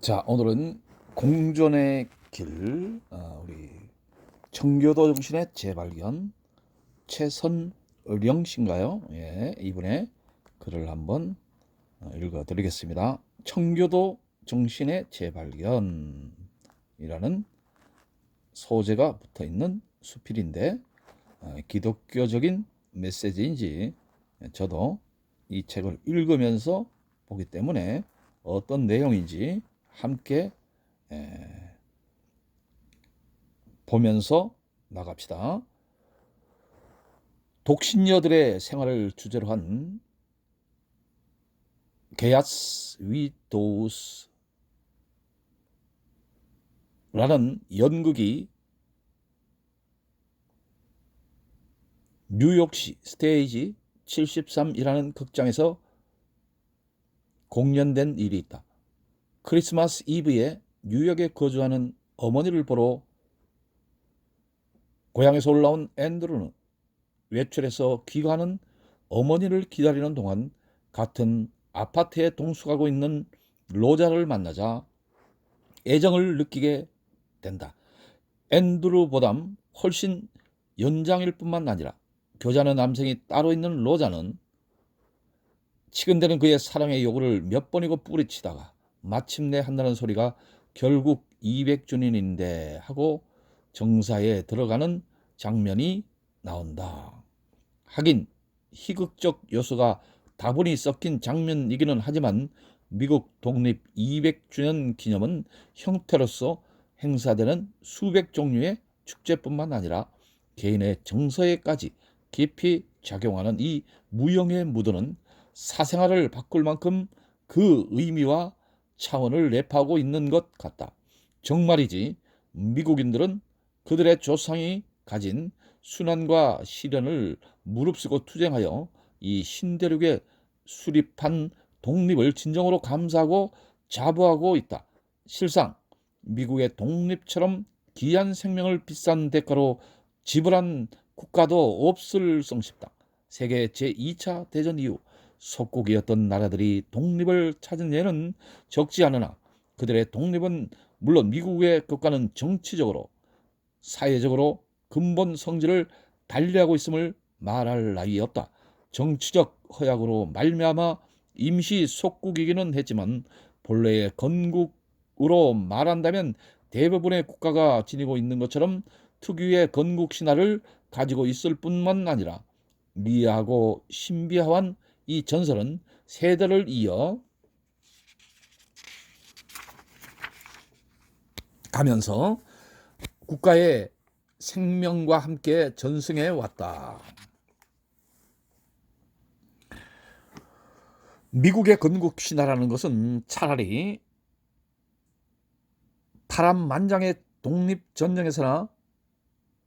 자, 오늘은 공존의 길, 우리 청교도 정신의 재발견, 최선령 씨인가요? 예, 이분의 글을 한번 읽어드리겠습니다. 청교도 정신의 재발견이라는 소재가 붙어 있는 수필인데, 기독교적인 메시지인지 저도 이 책을 읽으면서 보기 때문에 어떤 내용인지 함께 보면서 나갑시다. 독신녀들의 생활을 주제로 한 게야스 위도우스라는 연극이 뉴욕시 스테이지 73이라는 극장에서 공연된 일이 있다. 크리스마스 이브에 뉴욕에 거주하는 어머니를 보러 고향에서 올라온 앤드루는 외출해서 귀가하는 어머니를 기다리는 동안 같은 아파트에 동숙하고 있는 로자를 만나자 애정을 느끼게 된다. 앤드루보담 훨씬 연장일 뿐만 아니라 교자는 남성이 따로 있는 로자는 치근대는 그의 사랑의 요구를 몇 번이고 뿌리치다가 마침내 한다는 소리가 결국 200주년인데 하고 정사에 들어가는 장면이 나온다. 하긴 희극적 요소가 다분히 섞인 장면이기는 하지만 미국 독립 200주년 기념은 형태로서 행사되는 수백 종류의 축제뿐만 아니라 개인의 정서에까지 깊이 작용하는 이 무형의 무드는 사생활을 바꿀 만큼 그 의미와 차원을 내포하고 있는 것 같다. 정말이지 미국인들은 그들의 조상이 가진 순환과 시련을 무릅쓰고 투쟁하여 이 신대륙에 수립한 독립을 진정으로 감사하고 자부하고 있다. 실상 미국의 독립처럼 귀한 생명을 비싼 대가로 지불한 국가도 없을 성쉽다. 세계 제2차 대전 이후 속국이었던 나라들이 독립을 찾은 예는 적지 않으나 그들의 독립은 물론 미국의 것과는 정치적으로 사회적으로 근본 성질을 달리하고 있음을 말할 나위 없다. 정치적 허약으로 말미암아 임시 속국이기는 했지만 본래의 건국으로 말한다면 대부분의 국가가 지니고 있는 것처럼 특유의 건국 신화를 가지고 있을 뿐만 아니라 미하고 신비한 이 전설은 세대를 이어 가면서 국가의 생명과 함께 전승해 왔다. 미국의 건국 신화라는 것은 차라리 파란만장의 독립전쟁에서나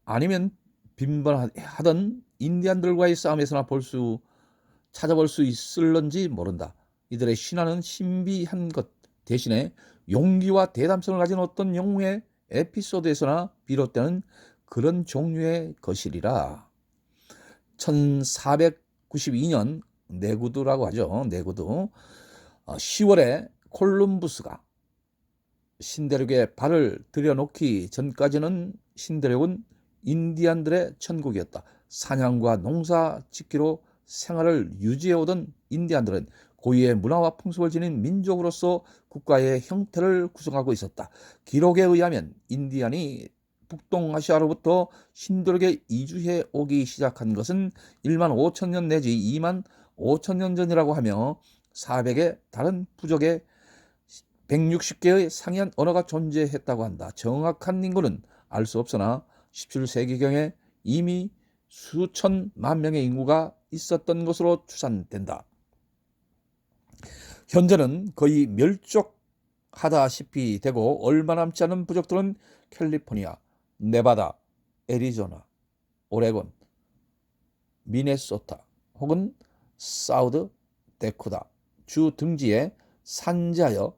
아니면 빈번하던 인디안들과의 싸움에서나 찾아볼 수 있을런지 모른다. 이들의 신화는 신비한 것 대신에 용기와 대담성을 가진 어떤 영웅의 에피소드에서나 비롯되는 그런 종류의 것이리라. 1492년 내구두라고 하죠. 내구두. 10월에 콜럼부스가 신대륙에 발을 들여놓기 전까지는 신대륙은 인디안들의 천국이었다. 사냥과 농사 짓기로 생활을 유지해오던 인디안들은 고유의 문화와 풍습을 지닌 민족으로서 국가의 형태를 구성하고 있었다. 기록에 의하면 인디안이 북동아시아로부터 신대륙에 이주해 오기 시작한 것은 1만 5천 년 내지 2만 5천 년 전이라고 하며 400의 다른 부족의 160개의 상이한 언어가 존재했다고 한다. 정확한 인구는 알 수 없으나 17세기경에 이미 수천만 명의 인구가 있었던 것으로 추산된다. 현재는 거의 멸족하다시피 되고 얼마 남지 않은 부족들은 캘리포니아, 네바다, 애리조나, 오레곤, 미네소타 혹은 사우드 데코다 주 등지에 산지하여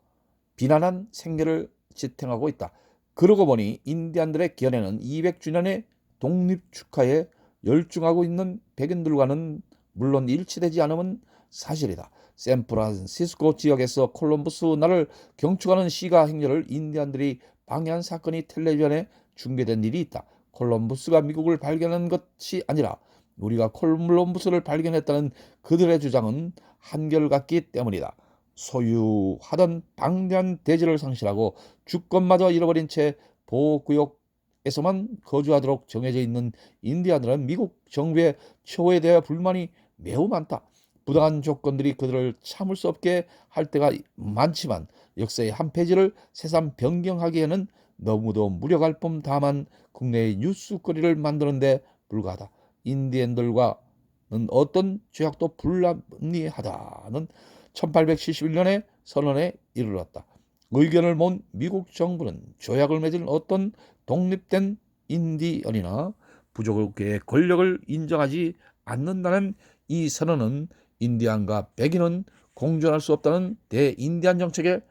비난한 생계를 지탱하고 있다. 그러고 보니 인디안들의 견해는 200주년의 독립 축하에 열중하고 있는 백인들과는 물론 일치되지 않음은 사실이다. 샌프란시스코 지역에서 콜럼버스 날을 경축하는 시가 행렬을 인디안들이 방해한 사건이 텔레비전에 중계된 일이 있다. 콜럼버스가 미국을 발견한 것이 아니라 우리가 콜럼버스를 발견했다는 그들의 주장은 한결같기 때문이다. 소유하던 방대한 대지를 상실하고 주권마저 잃어버린 채 보호구역에서만 거주하도록 정해져 있는 인디안들은 미국 정부의 처우에 대해 불만이 매우 많다. 부당한 조건들이 그들을 참을 수 없게 할 때가 많지만 역사의 한 페이지를 새삼 변경하기에는 너무도 무력할 뿐 다만 국내의 뉴스거리를 만드는 데 불과하다. 인디언들과는 어떤 조약도 불합리하다는 1871년에 선언에 이르렀다. 의견을 모은 미국 정부는 조약을 맺은 어떤 독립된 인디언이나 부족의 권력을 인정하지 않는다는 이 선언은 인디안과 백인은 공존할 수 없다는 대인디안 정책의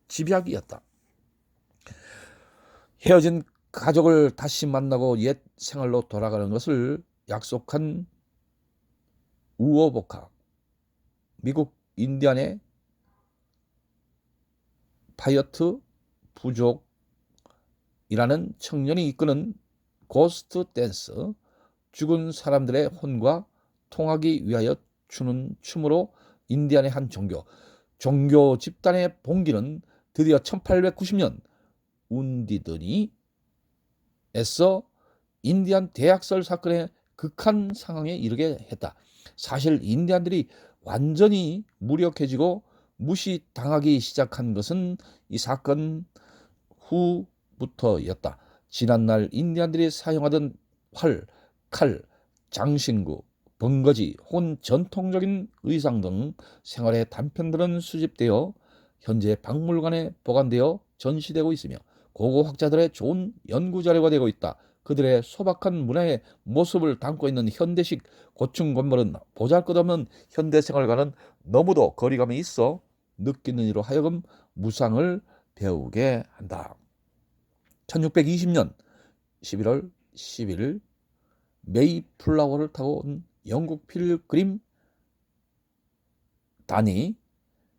집약이었다. 헤어진 가족을 다시 만나고 옛 생활로 돌아가는 것을 약속한 우호복학, 미국 인디안의 파이어트 부족이라는 청년이 이끄는 고스트 댄스, 죽은 사람들의 혼과 통하기 위하여 추는 춤으로 인디안의 한 종교 집단의 봉기는 드디어 1890년 운디드니에서 인디안 대학살 사건의 극한 상황에 이르게 했다. 사실 인디안들이 완전히 무력해지고 무시당하기 시작한 것은 이 사건 후부터였다. 지난날 인디안들이 사용하던 활, 칼, 장신구, 번거지 혹은 전통적인 의상 등 생활의 단편들은 수집되어 현재 박물관에 보관되어 전시되고 있으며 고고 학자들의 좋은 연구 자료가 되고 있다. 그들의 소박한 문화의 모습을 담고 있는 현대식 고층 건물은 보잘것없는 현대 생활과는 너무도 거리감이 있어 느끼는 이로 하여금 무상을 배우게 한다. 1620년 11월 11일 메이플라워를 타고 온 영국 필그림 단이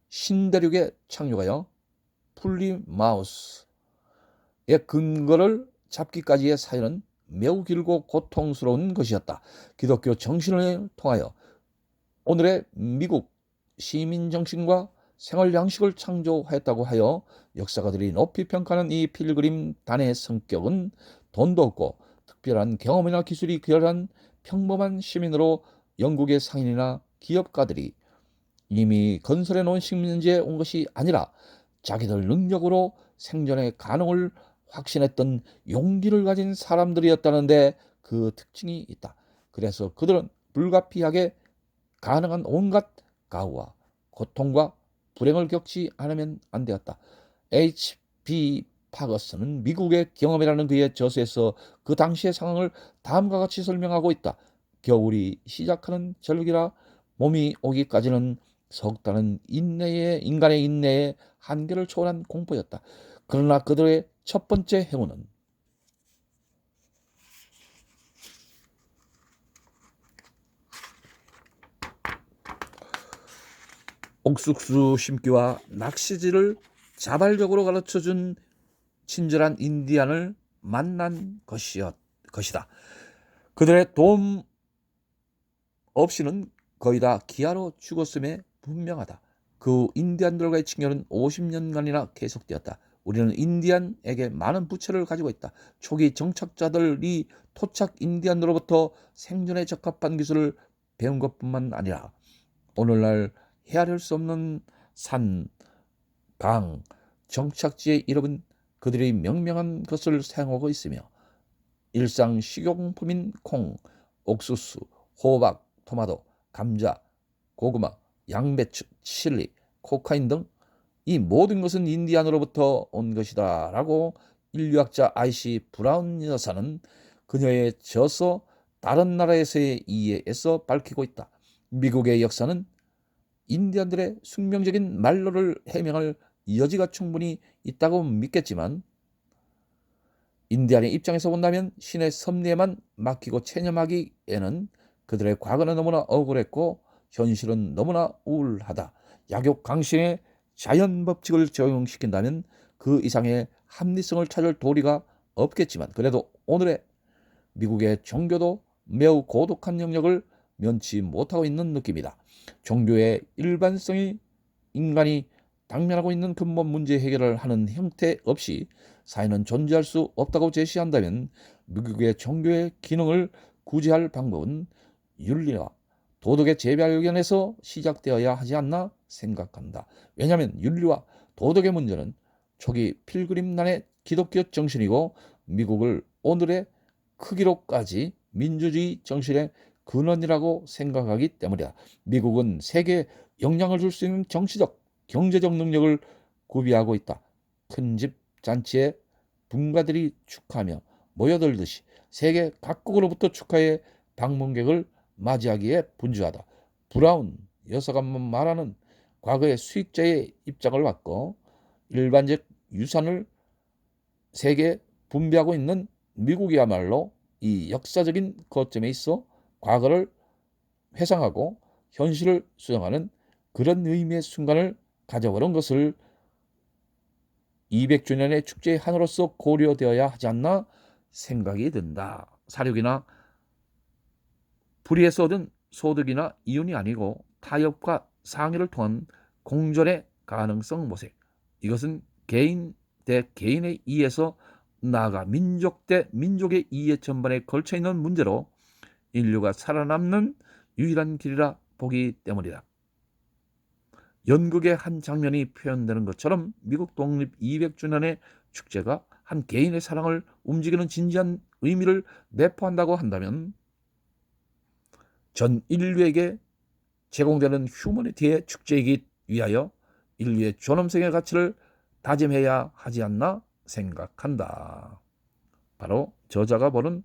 신대륙에 착륙하여 플리마우스의 근거를 잡기까지의 사연은 매우 길고 고통스러운 것이었다. 기독교 정신을 통하여 오늘의 미국 시민 정신과 생활 양식을 창조하였다고 하여 역사가들이 높이 평가하는 이 필그림 단의 성격은 돈도 없고 특별한 경험이나 기술이 귀결한 평범한 시민으로 영국의 상인이나 기업가들이 이미 건설해 놓은 식민지에 온 것이 아니라 자기들 능력으로 생존의 가능을 확신했던 용기를 가진 사람들이었다는데 그 특징이 있다. 그래서 그들은 불가피하게 가능한 온갖 가후와 고통과 불행을 겪지 않으면 안 되었다. H.B. 파거슨은 미국의 경험이라는 그의 저서에서 그 당시의 상황을 다음과 같이 설명하고 있다. 겨울이 시작하는 절기라 몸이 오기까지는 석 달은 인간의 인내의 한계를 초월한 공포였다. 그러나 그들의 첫 번째 행운은 옥수수 심기와 낚시질을 자발적으로 가르쳐준 친절한 인디안을 만난 것이다. 그들의 도움 없이는 거의 다 기아로 죽었음에 분명하다. 그 인디안들과의 친교는 50년간이나 계속되었다. 우리는 인디안에게 많은 부채를 가지고 있다. 초기 정착자들이 토착 인디안으로부터 생존에 적합한 기술을 배운 것뿐만 아니라 오늘날 헤아릴 수 없는 산, 강, 정착지에 이르은 그들이 명명한 것을 사용하고 있으며 일상 식용품인 콩, 옥수수, 호박, 토마토, 감자, 고구마, 양배추, 칠리, 코카인 등 이 모든 것은 인디안으로부터 온 것이다 라고 인류학자 I.C. 브라운 여사는 그녀의 저서 다른 나라에서의 이해에서 밝히고 있다. 미국의 역사는 인디안들의 숙명적인 말로를 해명할 여지가 충분히 있다고 믿겠지만 인디안의 입장에서 본다면 신의 섭리에만 맡기고 체념하기에는 그들의 과거는 너무나 억울했고 현실은 너무나 우울하다. 약욕 강신의 자연 법칙을 적용시킨다면 그 이상의 합리성을 찾을 도리가 없겠지만 그래도 오늘의 미국의 종교도 매우 고독한 영역을 면치 못하고 있는 느낌이다. 종교의 일반성이 인간이 당면하고 있는 근본 문제 해결을 하는 형태 없이 사회는 존재할 수 없다고 제시한다면 미국의 종교의 기능을 구제할 방법은 윤리와 도덕의 재발견에서 시작되어야 하지 않나 생각한다. 왜냐하면 윤리와 도덕의 문제는 초기 필그림난의 기독교 정신이고 미국을 오늘의 크기로까지 민주주의 정신의 근원이라고 생각하기 때문이다. 미국은 세계에 영향을 줄 수 있는 정치적, 경제적 능력을 구비하고 있다. 큰 집 잔치에 분가들이 축하하며 모여들듯이 세계 각국으로부터 축하의 방문객을 맞이하기에 분주하다. 브라운 여사가 말하는 과거의 수익자의 입장을 바꿔 일반적 유산을 세계에 분배하고 있는 미국이야말로 이 역사적인 거점에 있어 과거를 회상하고 현실을 수정하는 그런 의미의 순간을 가져버린 것을 200주년의 축제의 하나로서 고려되어야 하지 않나 생각이 든다. 사륙이나 불의에서 얻은 소득이나 이윤이 아니고 타협과 상의를 통한 공존의 가능성 모색. 이것은 개인 대 개인의 이해에서 나아가 민족 대 민족의 이해 전반에 걸쳐있는 문제로 인류가 살아남는 유일한 길이라 보기 때문이다. 연극의 한 장면이 표현되는 것처럼 미국 독립 200주년의 축제가 한 개인의 사랑을 움직이는 진지한 의미를 내포한다고 한다면 전 인류에게 제공되는 휴머니티의 축제이기 위하여 인류의 존엄성의 가치를 다짐해야 하지 않나 생각한다. 바로 저자가 보는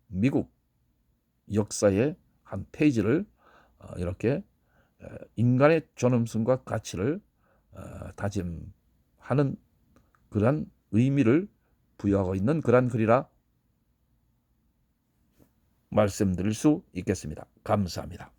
미국 역사의 한 페이지를 이렇게 인간의 존엄성과 가치를 다짐하는 그러한 의미를 부여하고 있는 그러한 글이라 말씀드릴 수 있겠습니다. 감사합니다.